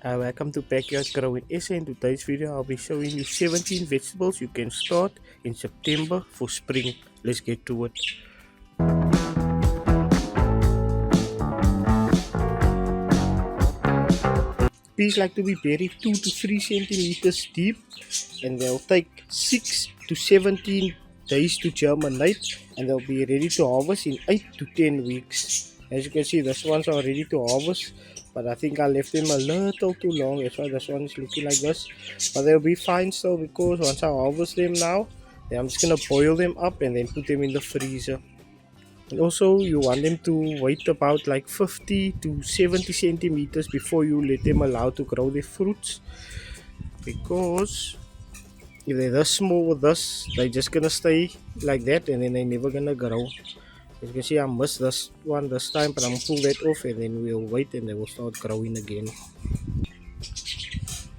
Hi, welcome to Yard GrowingSA. In today's video, I'll be showing you 17 vegetables you can start in September for spring. Let's get to it. Peas like to be buried 2 to 3 centimeters deep, and they'll take 6 to 17 days to germinate, and they'll be ready to harvest in 8 to 10 weeks. As you can see, this ones are ready to harvest, but I think I left them a little too long. That's why this one is looking like this, but they'll be fine still, because once I harvest them now, then I'm just gonna boil them up and then put them in the freezer. And also, you want them to wait about like 50 to 70 centimeters before you let them allow to grow their fruits, because if they're this small with this, they're just gonna stay like that and then they're never gonna grow. As you can see, I missed this one this time, but I'm gonna pull that off and then we'll wait and they will start growing again.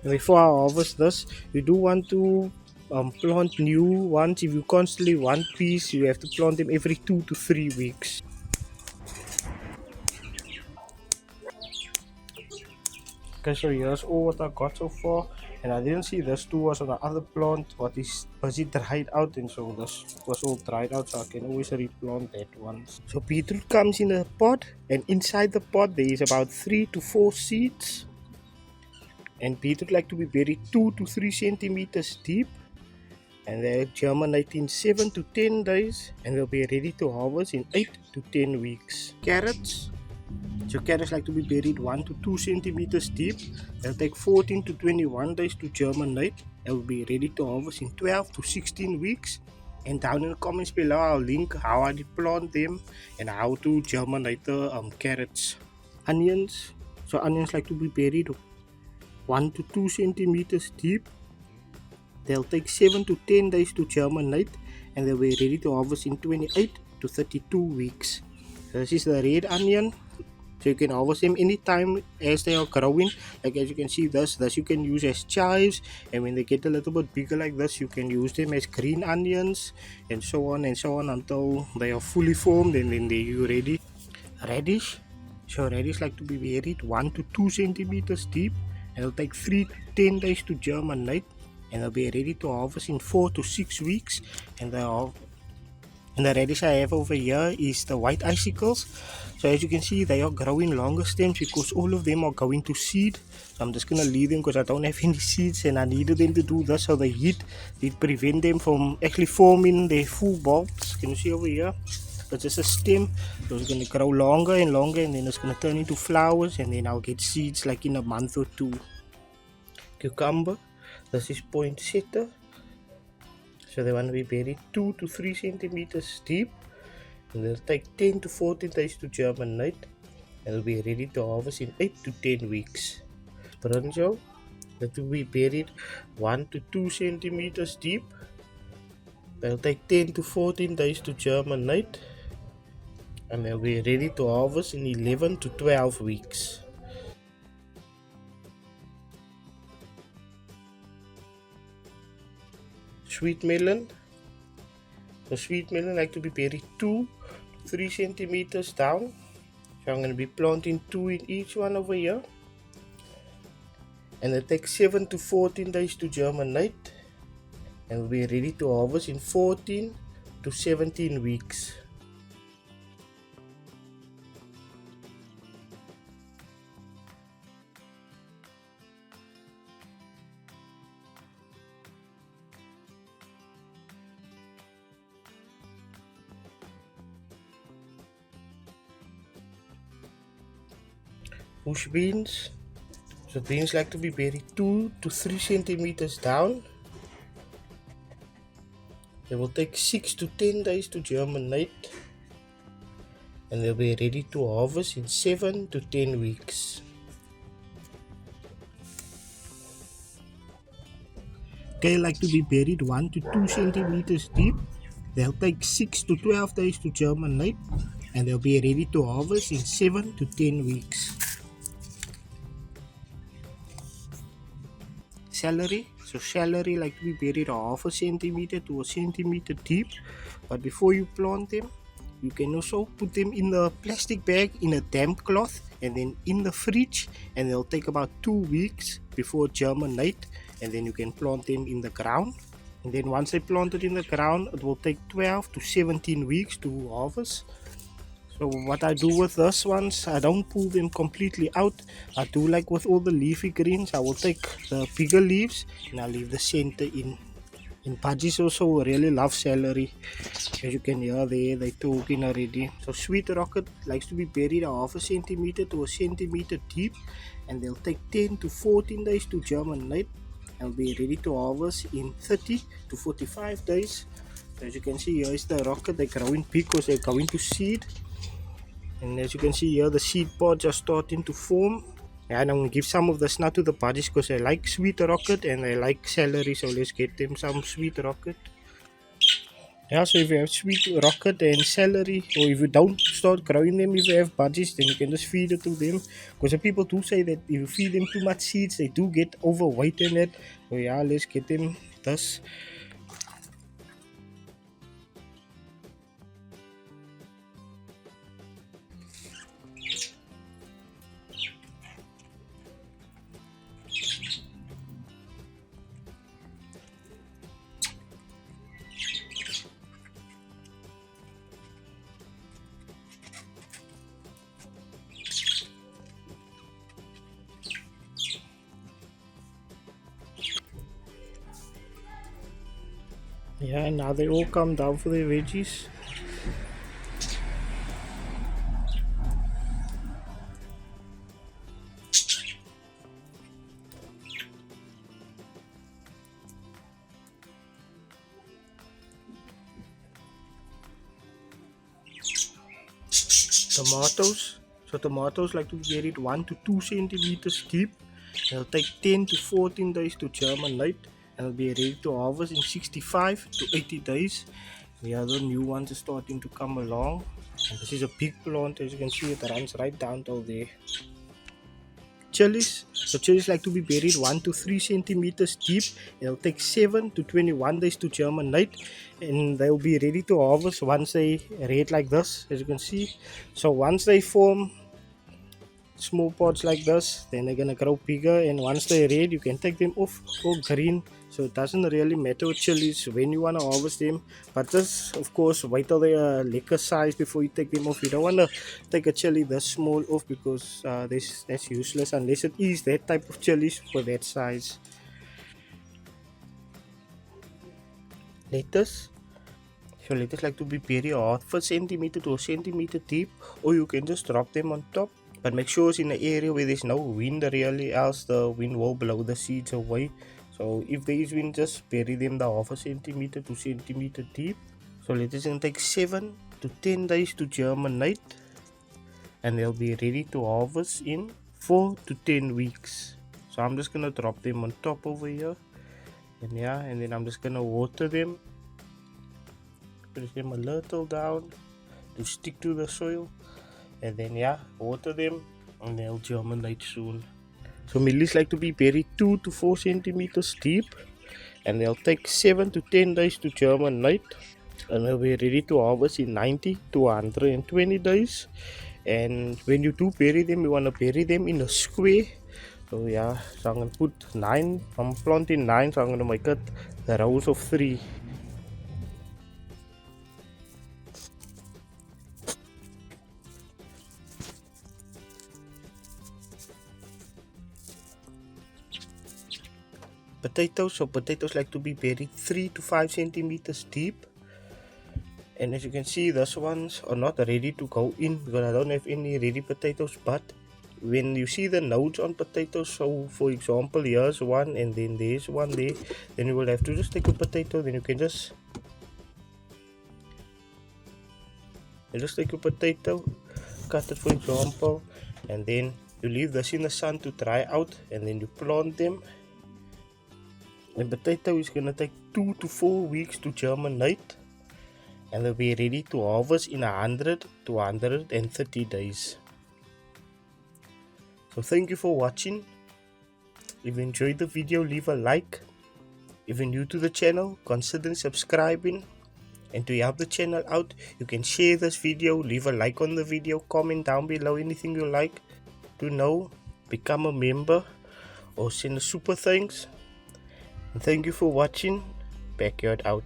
And before I harvest this, you do want to plant new ones. If you constantly want peas, you have to plant them every 2 to 3 weeks. Okay, so here's all what I got so far, and I didn't see this two was on the other plant what is busy dried out, and so this was all dried out, so I can always replant that one. So beetroot comes in a pot, and inside the pot there is about 3 to 4 seeds, and beetroot like to be buried 2 to 3 centimeters deep, and they germinate in 7 to 10 days, and they'll be ready to harvest in 8 to 10 weeks. Carrots. So carrots like to be buried 1 to 2 centimeters deep. They'll take 14 to 21 days to germinate. They'll be ready to harvest in 12 to 16 weeks. And down in the comments below, I'll link how I plant them and how to germinate the carrots. Onions. So onions like to be buried 1 to 2 centimeters deep. They'll take 7 to 10 days to germinate, and they'll be ready to harvest in 28 to 32 weeks. So this is the red onion. So you can harvest them anytime as they are growing. Like as you can see, this you can use as chives, and when they get a little bit bigger like this, you can use them as green onions, and so on until they are fully formed, and then they're ready. Radish. So radish like to be buried 1 to 2 centimeters deep, and it'll take 3 to 10 days to germinate, and they'll be ready to harvest in 4 to 6 weeks. And the radish I have over here is the white icicles. So as you can see, they are growing longer stems because all of them are going to seed. So I'm just going to leave them because I don't have any seeds, and I needed them to do this, so the heat did prevent them from actually forming their full bulbs. Can you see over here? It's just a stem, so it's going to grow longer and longer, and then it's going to turn into flowers, and then I'll get seeds like in a month or two. Cucumber. This is poinsettia. So they want to be buried 2 to 3 centimeters deep, and they'll take 10 to 14 days to germinate, and they'll be ready to harvest in 8 to 10 weeks. Brinjal, that will be buried 1 to 2 centimeters deep. They'll take 10 to 14 days to germinate, and they'll be ready to harvest in 11 to 12 weeks. Sweet melon. The sweet melon like to be buried 2 to 3 centimeters down. So I'm going to be planting 2 in each one over here. And it takes 7 to 14 days to germinate, and will be ready to harvest in 14 to 17 weeks. Bush beans. So beans like to be buried 2 to 3 centimeters down. They will take 6 to 10 days to germinate, and they'll be ready to harvest in 7 to 10 weeks. Kale like to be buried 1 to 2 centimeters deep. They'll take 6 to 12 days to germinate, and they'll be ready to harvest in 7 to 10 weeks. Celery. So celery like to be buried 1/2 centimeter to 1 centimeter deep, but before you plant them, you can also put them in the plastic bag in a damp cloth, and then in the fridge, and they'll take about 2 weeks before germinate, and then you can plant them in the ground. And then once they planted in the ground, it will take 12 to 17 weeks to harvest. So what I do with this ones, I don't pull them completely out. I do like with all the leafy greens, I will take the bigger leaves and I leave the center in. And budgies also really love celery. As you can hear there, they talking already. So sweet rocket likes to be buried a half a centimeter to a centimeter deep, and they'll take 10 to 14 days to germinate and be ready to harvest in 30 to 45 days. So as you can see, here is the rocket. They're growing big because they're going to seed. And as you can see here, the seed pods are starting to form. And I'm going to give some of this now to the buddies because they like sweet rocket and they like celery. So let's get them some sweet rocket. Yeah, so if you have sweet rocket and celery, or if you don't start growing them, if you have budgies, then you can just feed it to them. Because the people do say that if you feed them too much seeds, they do get overweight in it. So yeah, let's get them this. Yeah, now they all come down for their veggies. Tomatoes. So tomatoes like to be buried 1 to 2 centimeters deep. It'll take 10 to 14 days to germinate and will be ready to harvest in 65 to 80 days. The other new ones are starting to come along. And this is a big plant, as you can see, it runs right down till there. Chilies. So chilies like to be buried 1 to 3 centimeters deep. It'll take 7 to 21 days to germinate, and they'll be ready to harvest once they red like this, as you can see. So once they form small pods like this, then they're gonna grow bigger, and once they're red, you can take them off or green. So it doesn't really matter with chilies when you want to harvest them, but just of course wait till they are liquor size before you take them off. You don't want to take a chili this small off because that's useless unless it is that type of chilies for that size. Lettuce. So lettuce like to be buried half a centimeter to a centimeter deep, or you can just drop them on top. But make sure it's in an area where there's no wind really, else the wind will blow the seeds away. So if there is wind, just bury them the half a centimeter to centimeter deep. So lettuce can take 7 to 10 days to germinate, and they'll be ready to harvest in 4 to 10 weeks. So I'm just gonna drop them on top over here, and yeah, and then I'm just gonna water them, push them a little down to stick to the soil, and then yeah, water them and they'll germinate soon. So millies like to be buried 2 to 4 centimeters deep, and they'll take 7 to 10 days to germinate, and they'll be ready to harvest in 90 to 120 days. And when you do bury them, you want to bury them in a square. So yeah, so I'm going to put 9, I'm planting 9, so I'm going to make it the rows of 3. Potatoes. So potatoes like to be buried 3 to 5 centimeters deep, and as you can see, these ones are not ready to go in because I don't have any ready potatoes. But when you see the nodes on potatoes, so for example here's one and then there's one there, then you will have to just take a potato, then you can just take a potato, cut it for example, and then you leave this in the sun to dry out, and then you plant them. And potato is gonna take 2 to 4 weeks to germinate, and they'll be ready to harvest in 100 to 130 days. So thank you for watching. If you enjoyed the video, leave a like. If you're new to the channel, consider subscribing. And to help the channel out, you can share this video, leave a like on the video, comment down below anything you like. to know, become a member or send a super thanks. And thank you for watching. Backyard out.